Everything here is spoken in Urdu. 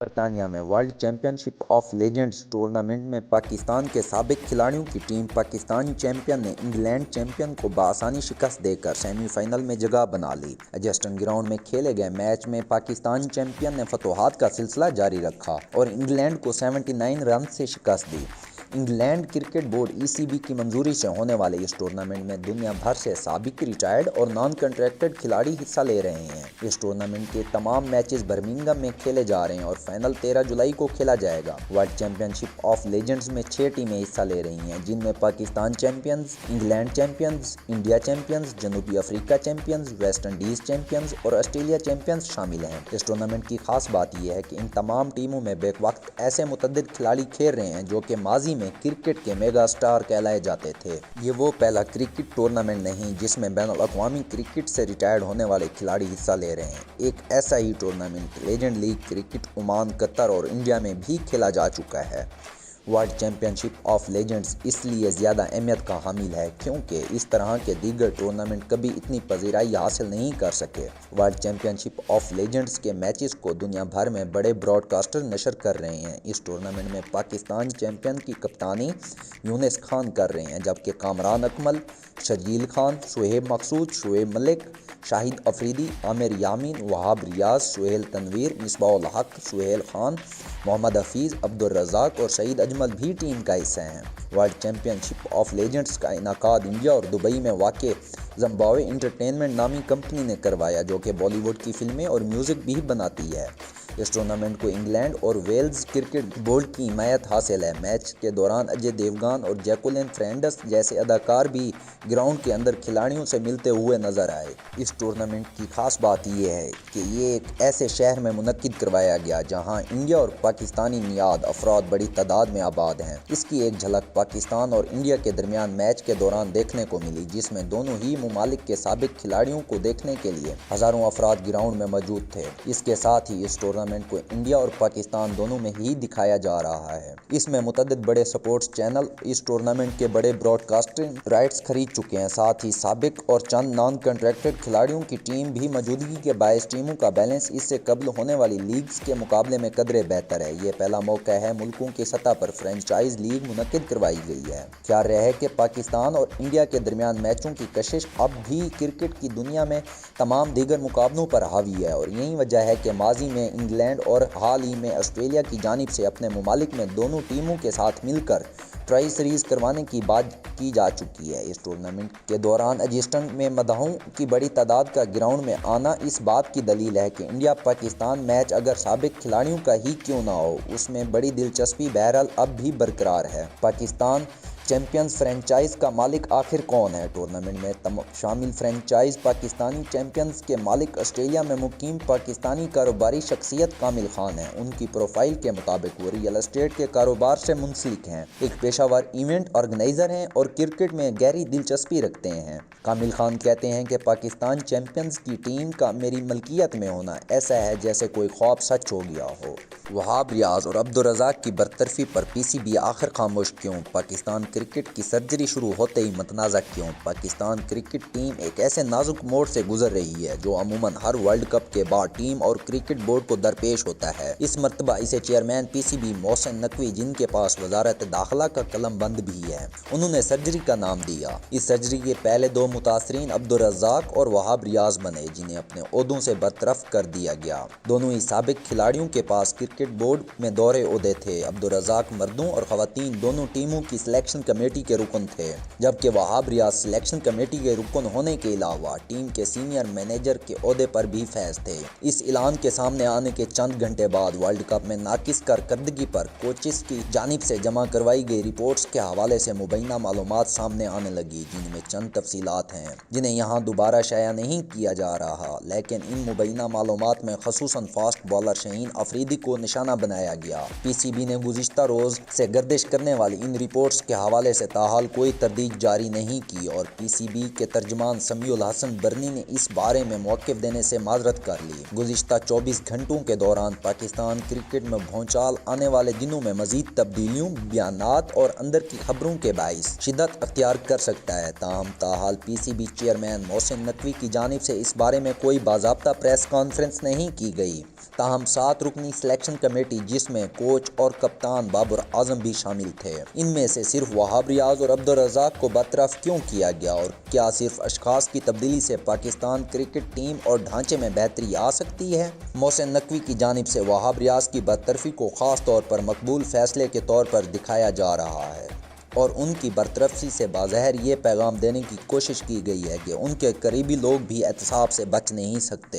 برطانیہ میں world championship of legends tournament میں پاکستان کے سابق کھلاڑیوں کی ٹیم پاکستانی چیمپئن نے انگلینڈ چیمپئن کو بآسانی شکست دے کر سیمی فائنل میں جگہ بنا لی۔ ایجسٹن گراؤنڈ میں کھیلے گئے میچ میں پاکستانی چیمپئن نے فتوحات کا سلسلہ جاری رکھا اور انگلینڈ کو 79 رنز سے شکست دی۔ انگلینڈ کرکٹ بورڈ (ECB) کی منظوری سے ہونے والے اس ٹورنامنٹ میں دنیا بھر سے سابق، ریٹائرڈ اور نان کنٹریکٹڈ کھلاڑی حصہ لے رہے ہیں۔ اس ٹورنامنٹ کے تمام میچز برمنگھم میں کھیلے جا رہے ہیں اور فائنل 13 جولائی کو کھیلا جائے گا۔ World championship of legends میں 6 ٹیمیں حصہ لے رہی ہیں، جن میں Pakistan champions, England champions, India champions, جنوبی افریقہ چیمپئنز، ویسٹ انڈیز چیمپئنز اور آسٹریلیا چیمپئنز شامل ہیں۔ اس ٹورنامنٹ کی خاص بات یہ ہے کہ ان تمام ٹیموں میں بیک وقت ایسے متعدد کھلاڑی کھیل رہے ہیں جو کہ ماضی میں کرکٹ کے میگا سٹار کہلائے جاتے تھے۔ یہ وہ پہلا کرکٹ ٹورنامنٹ نہیں جس میں بین الاقوامی کرکٹ سے ریٹائرڈ ہونے والے کھلاڑی حصہ لے رہے ہیں۔ ایک ایسا ہی tournament legend league cricket Oman, Qatar اور انڈیا میں بھی کھیلا جا چکا ہے۔ World championship of legends اس لیے زیادہ اہمیت کا حامل ہے کیونکہ اس طرح کے دیگر ٹورنامنٹ کبھی اتنی پذیرائی حاصل نہیں کر سکے۔ World championship of legends کے میچز کو دنیا بھر میں بڑے براڈ کاسٹر نشر کر رہے ہیں۔ اس ٹورنامنٹ میں پاکستان چیمپئن کی کپتانی یونس خان کر رہے ہیں، جبکہ کامران اکمل، شرجیل خان، شعیب مقصود، شعیب ملک، شاہد افریدی، عامر یامین، وہاب ریاض، سہیل تنویر، مصباح الحق، سہیل خان، محمد حفیظ، عبدالرزاق اور سعید اجمل بھی ٹیم کا حصہ ہیں۔ World championship of legends کا انعقاد انڈیا اور دبئی میں واقع زمبابوے انٹرٹینمنٹ نامی کمپنی نے کروایا، جو کہ بالی ووڈ کی فلمیں اور میوزک بھی بناتی ہے۔ اس ٹورنامنٹ کو انگلینڈ اور ویلز کرکٹ بورڈ کی حمایت حاصل ہے۔ میچ کے دوران اجے دیوگن اور جیکولین فرینڈس جیسے اداکار بھی گراؤنڈ کے اندر کھلاڑیوں سے ملتے ہوئے نظر آئے۔ اس ٹورنامنٹ کی خاص بات یہ ہے کہ یہ ایک ایسے شہر میں منعقد کروایا گیا جہاں انڈیا اور پاکستانی نژاد افراد بڑی تعداد میں آباد ہیں۔ اس کی ایک جھلک پاکستان اور انڈیا کے درمیان میچ کے دوران دیکھنے کو ملی، جس میں دونوں ہی ممالک کے سابق کھلاڑیوں کو دیکھنے کے لیے ہزاروں افراد گراؤنڈ میں موجود تھے۔ اس کے ساتھ ہی اس ٹورنامنٹ کو انڈیا اور پاکستان دونوں میں ہی دکھایا جا رہا ہے۔ اس میں متعدد بڑے سپورٹس چینل اس ٹورنامنٹ کے بڑے براڈ کاسٹنگ رائٹس خرید چکے ہیں۔ ساتھ ہی سابق اور چند نان کنٹریکٹڈ کھلاڑیوں کی ٹیم بھی موجودگی کے باعث ٹیموں کا بیلنس اس سے قبل ہونے والی لیگز کے مقابلے میں قدرے بہتر ہے۔ یہ پہلا موقع ہے ملکوں کی سطح پر فرنچائز لیگ منعقد کروائی گئی ہے۔ خیال رہے کہ پاکستان اور انڈیا کے درمیان میچوں کی کشش اب بھی کرکٹ کی دنیا میں تمام دیگر مقابلوں پر حاوی ہے، اور یہی وجہ ہے کہ ماضی میں انگلینڈ اور حال ہی میں آسٹریلیا کی جانب سے اپنے ممالک میں دونوں ٹیموں کے ساتھ مل کر ٹرائی سیریز کروانے کی بات کی جا چکی ہے۔ اس ٹورنامنٹ کے دوران ایجسٹن میں مداحوں کی بڑی تعداد کا گراؤنڈ میں آنا اس بات کی دلیل ہے کہ انڈیا پاکستان میچ اگر سابق کھلاڑیوں کا ہی کیوں نہ ہو، اس میں بڑی دلچسپی بہرحال اب بھی برقرار ہے۔ پاکستان چیمپئنز فرنچائز کا مالک آخر کون ہے؟ ٹورنامنٹ میں شامل فرنچائز پاکستانی چیمپئنز کے مالک آسٹریلیا میں مقیم پاکستانی کاروباری شخصیت کامل خان ہیں۔ ان کی پروفائل کے مطابق وہ ریئل اسٹیٹ کے کاروبار سے منسلک ہیں، ایک پیشہ ور ایونٹ آرگنائزر ہیں اور کرکٹ میں گہری دلچسپی رکھتے ہیں۔ کامل خان کہتے ہیں کہ پاکستان چیمپئنز کی ٹیم کا میری ملکیت میں ہونا ایسا ہے جیسے کوئی خواب سچ ہو گیا ہو۔ وہاب ریاض اور عبدالرزاق کی برطرفی پر PCB آخر خاموش کیوں؟ پاکستان کرکٹ کی سرجری شروع ہوتے ہی متنازع کیوں؟ پاکستان کرکٹ ٹیم ایک ایسے نازک موڑ سے گزر رہی ہے جو عموماً ہر ورلڈ کپ کے بعد ٹیم اور کرکٹ بورڈ کو درپیش ہوتا ہے۔ اس مرتبہ اسے چیئرمین PCB محسن نقوی، جن کے پاس وزارت داخلہ کا قلم بند بھی ہے، انہوں نے سرجری کا نام دیا۔ اس سرجری کے پہلے دو متاثرین عبدالرزاق اور وہاب ریاض بنے، جنہیں اپنے عہدوں سے برطرف کر دیا گیا۔ دونوں ہی سابق کھلاڑیوں کے پاس کرکٹ بورڈ میں دورے عہدے تھے۔ عبدالرزاق مردوں اور خواتین دونوں ٹیموں کی سلیکشن کمیٹی کے رکن تھے، جبکہ وہاب ریاض سلیکشن کمیٹی کے رکن ہونے کے علاوہ ٹیم کے سینئر مینیجر کے عہدے پر بھی فائز تھے۔ اس اعلان کے سامنے آنے کے چند گھنٹے بعد ورلڈ کپ میں ناقص کارکردگی پر کوچز کی جانب سے جمع کروائی گئی رپورٹس کے حوالے سے مبینہ معلومات سامنے آنے لگی، جن میں چند تفصیلات ہیں جنہیں یہاں دوبارہ شائع نہیں کیا جا رہا، لیکن ان مبینہ معلومات میں خصوصاً فاسٹ بالر شاہین افریدی کو نشانہ بنایا گیا۔ PCB نے گزشتہ روز سے گردش کرنے والی ان رپورٹس کے حوالے حوالے سے تاحال کوئی تردید جاری نہیں کی اور پی سی بی کے ترجمان سمیع الحسن برنی نے اس بارے میں موقف دینے سے معذرت کر لی۔ گزشتہ 24 گھنٹوں کے دوران پاکستان کرکٹ میں بھونچال آنے والے دنوں میں مزید تبدیلیوں، بیانات اور اندر کی خبروں کے باعث شدت اختیار کر سکتا ہے۔ تاہم تاحال پی C B chairman Mohsin Naqvi کی جانب سے اس بارے میں کوئی باضابطہ پریس کانفرنس نہیں کی گئی۔ تاہم 7 رکنی سلیکشن کمیٹی جس میں کوچ اور کپتان بابر اعظم بھی شامل تھے، ان میں سے صرف وہاب ریاض اور عبدالرزاق کو برطرف کیوں کیا گیا اور کیا صرف اشخاص کی تبدیلی سے پاکستان کرکٹ ٹیم اور ڈھانچے میں بہتری آ سکتی ہے؟ محسن نقوی کی جانب سے وہاب ریاض کی برطرفی کو خاص طور پر مقبول فیصلے کے طور پر دکھایا جا رہا ہے اور ان کی برطرفی سے بظاہر یہ پیغام دینے کی کوشش کی گئی ہے کہ ان کے قریبی لوگ بھی احتساب سے بچ نہیں سکتے۔